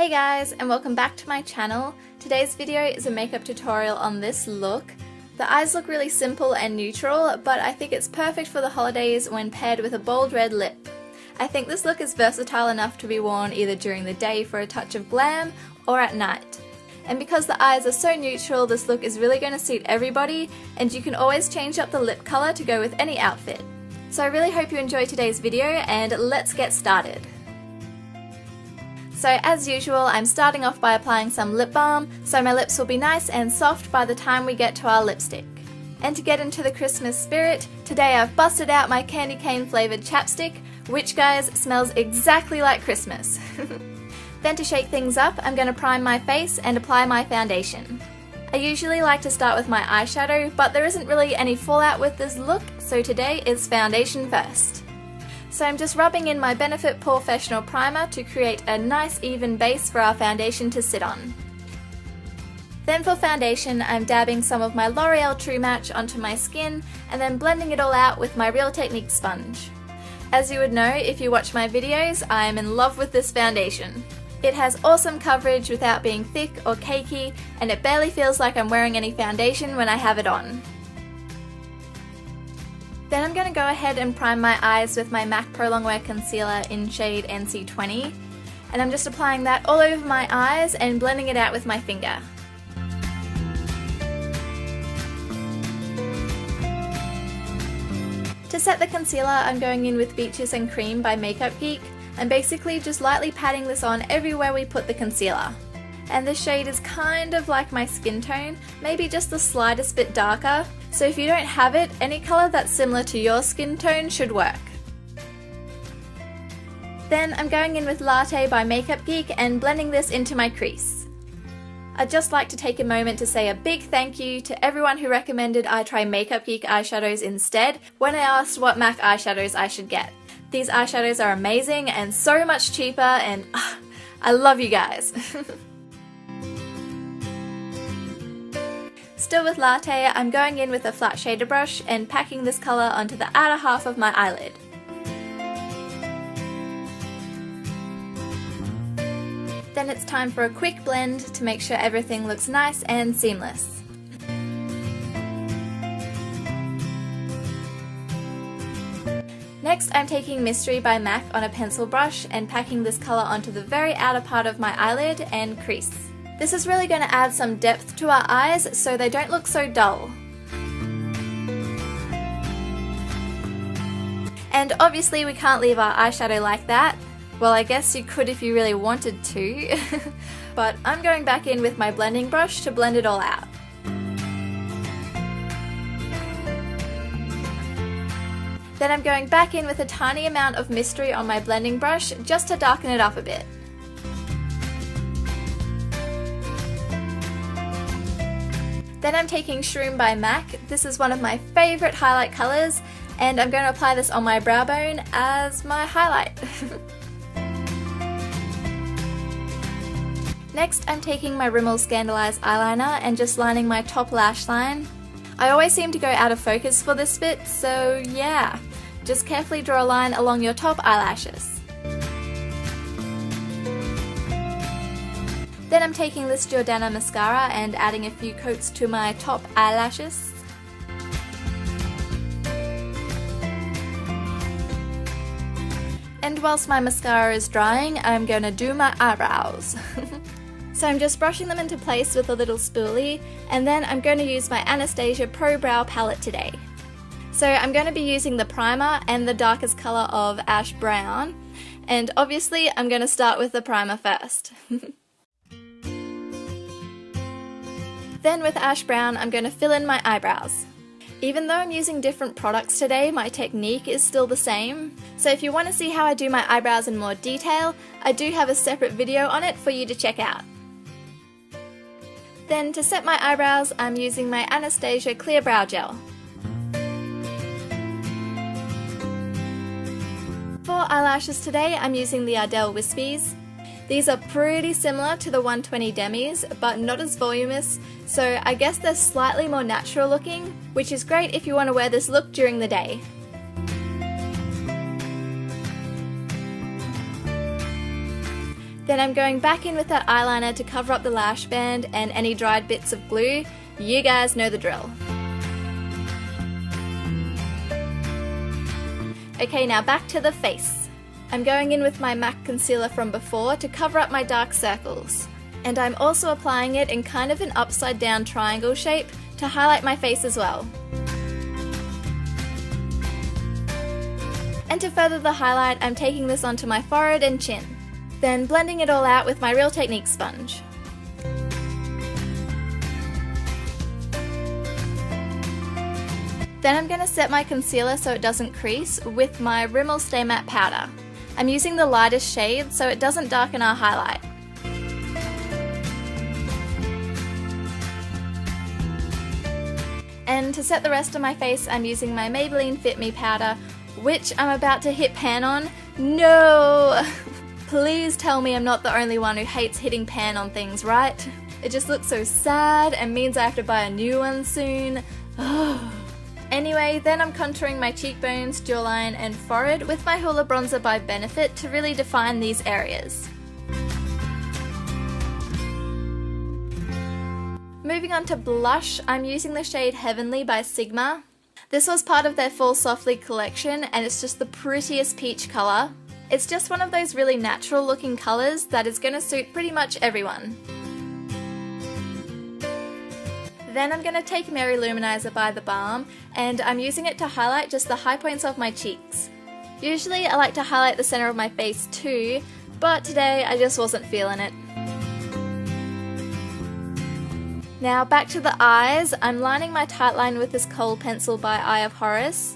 Hey guys, and welcome back to my channel. Today's video is a makeup tutorial on this look. The eyes look really simple and neutral, but I think it's perfect for the holidays when paired with a bold red lip. I think this look is versatile enough to be worn either during the day for a touch of glam or at night. And because the eyes are so neutral, this look is really going to suit everybody, and you can always change up the lip colour to go with any outfit. So I really hope you enjoy today's video, and let's get started. So as usual, I'm starting off by applying some lip balm, so my lips will be nice and soft by the time we get to our lipstick. And to get into the Christmas spirit, today I've busted out my candy cane flavoured chapstick, which guys smells exactly like Christmas. Then to shake things up, I'm going to prime my face and apply my foundation. I usually like to start with my eyeshadow, but there isn't really any fallout with this look, so today is foundation first. So I'm just rubbing in my Benefit Professional Primer to create a nice even base for our foundation to sit on. Then for foundation, I'm dabbing some of my L'Oreal True Match onto my skin and then blending it all out with my Real Technique sponge. As you would know if you watch my videos, I am in love with this foundation. It has awesome coverage without being thick or cakey, and it barely feels like I'm wearing any foundation when I have it on. Then I'm going to go ahead and prime my eyes with my MAC Pro Longwear Concealer in shade NC20, and I'm just applying that all over my eyes and blending it out with my finger. To set the concealer, I'm going in with Beaches and Cream by Makeup Geek, and basically just lightly patting this on everywhere we put the concealer. And this shade is kind of like my skin tone, maybe just the slightest bit darker, so if you don't have it, any colour that's similar to your skin tone should work. Then I'm going in with Latte by Makeup Geek and blending this into my crease. I'd just like to take a moment to say a big thank you to everyone who recommended I try Makeup Geek eyeshadows instead when I asked what MAC eyeshadows I should get. These eyeshadows are amazing and so much cheaper, and I love you guys. Still with Latte, I'm going in with a flat shader brush and packing this colour onto the outer half of my eyelid. Then it's time for a quick blend to make sure everything looks nice and seamless. Next, I'm taking Mystery by MAC on a pencil brush and packing this colour onto the very outer part of my eyelid and crease. This is really going to add some depth to our eyes so they don't look so dull. And obviously we can't leave our eyeshadow like that. Well, I guess you could if you really wanted to, but I'm going back in with my blending brush to blend it all out. Then I'm going back in with a tiny amount of Mystery on my blending brush just to darken it up a bit. Then I'm taking Shroom by MAC. This is one of my favourite highlight colours, and I'm going to apply this on my brow bone as my highlight. Next, I'm taking my Rimmel Scandaleyes eyeliner and just lining my top lash line. I always seem to go out of focus for this bit, so yeah, just carefully draw a line along your top eyelashes. Then I'm taking this Jordana mascara and adding a few coats to my top eyelashes. And whilst my mascara is drying, I'm going to do my eyebrows. So I'm just brushing them into place with a little spoolie, and then I'm going to use my Anastasia Pro Brow palette today. So I'm going to be using the primer and the darkest colour of Ash Brown, and obviously I'm going to start with the primer first. Then with Ash Brown, I'm going to fill in my eyebrows. Even though I'm using different products today, my technique is still the same. So if you want to see how I do my eyebrows in more detail, I do have a separate video on it for you to check out. Then to set my eyebrows, I'm using my Anastasia Clear Brow Gel. For eyelashes today, I'm using the Ardell Wispies. These are pretty similar to the 120 Demis, but not as voluminous, so I guess they're slightly more natural looking, which is great if you want to wear this look during the day. Then I'm going back in with that eyeliner to cover up the lash band and any dried bits of glue. You guys know the drill. Okay, now back to the face. I'm going in with my MAC concealer from before to cover up my dark circles. And I'm also applying it in kind of an upside down triangle shape to highlight my face as well. And to further the highlight, I'm taking this onto my forehead and chin. Then blending it all out with my Real Technique sponge. Then I'm going to set my concealer so it doesn't crease with my Rimmel Stay Matte powder. I'm using the lightest shade so it doesn't darken our highlight. And to set the rest of my face, I'm using my Maybelline Fit Me powder, which I'm about to hit pan on. No! Please tell me I'm not the only one who hates hitting pan on things, right? It just looks so sad and means I have to buy a new one soon. Anyway, then I'm contouring my cheekbones, jawline and forehead with my Hoola Bronzer by Benefit to really define these areas. Moving on to blush, I'm using the shade Heavenly by Sigma. This was part of their Fall Softly collection and it's just the prettiest peach colour. It's just one of those really natural looking colours that is going to suit pretty much everyone. Then I'm going to take Mary Luminizer by The Balm and I'm using it to highlight just the high points of my cheeks. Usually I like to highlight the centre of my face too, but today I just wasn't feeling it. Now back to the eyes, I'm lining my tight line with this kohl pencil by Eye of Horus.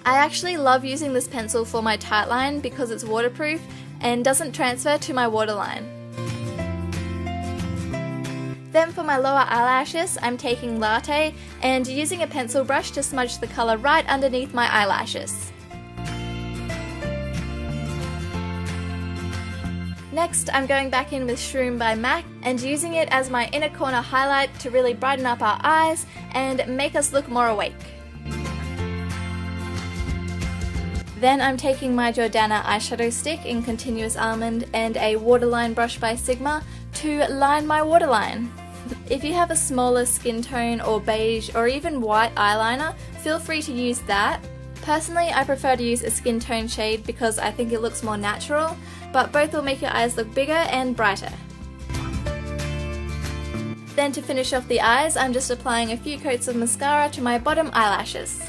I actually love using this pencil for my tight line because it's waterproof and doesn't transfer to my waterline. Then for my lower eyelashes, I'm taking Latte and using a pencil brush to smudge the colour right underneath my eyelashes. Next, I'm going back in with Shroom by MAC and using it as my inner corner highlight to really brighten up our eyes and make us look more awake. Then I'm taking my Jordana eyeshadow stick in Continuous Almond and a waterline brush by Sigma to line my waterline. If you have a smaller skin tone or beige or even white eyeliner, feel free to use that. Personally, I prefer to use a skin tone shade because I think it looks more natural, but both will make your eyes look bigger and brighter. Then to finish off the eyes, I'm just applying a few coats of mascara to my bottom eyelashes.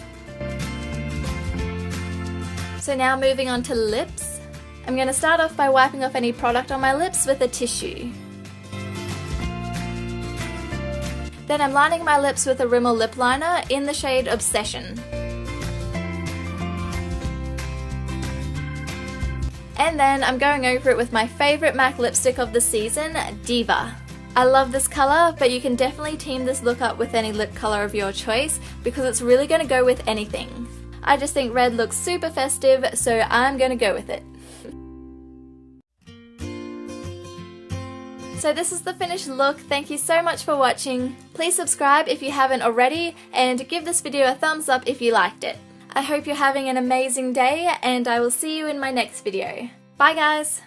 So now moving on to lips. I'm going to start off by wiping off any product on my lips with a tissue. Then I'm lining my lips with a Rimmel lip liner in the shade Obsession. And then I'm going over it with my favourite MAC lipstick of the season, Diva. I love this colour, but you can definitely team this look up with any lip colour of your choice because it's really going to go with anything. I just think red looks super festive, so I'm going to go with it. So this is the finished look. Thank you so much for watching. Please subscribe if you haven't already and give this video a thumbs up if you liked it. I hope you're having an amazing day and I will see you in my next video. Bye guys!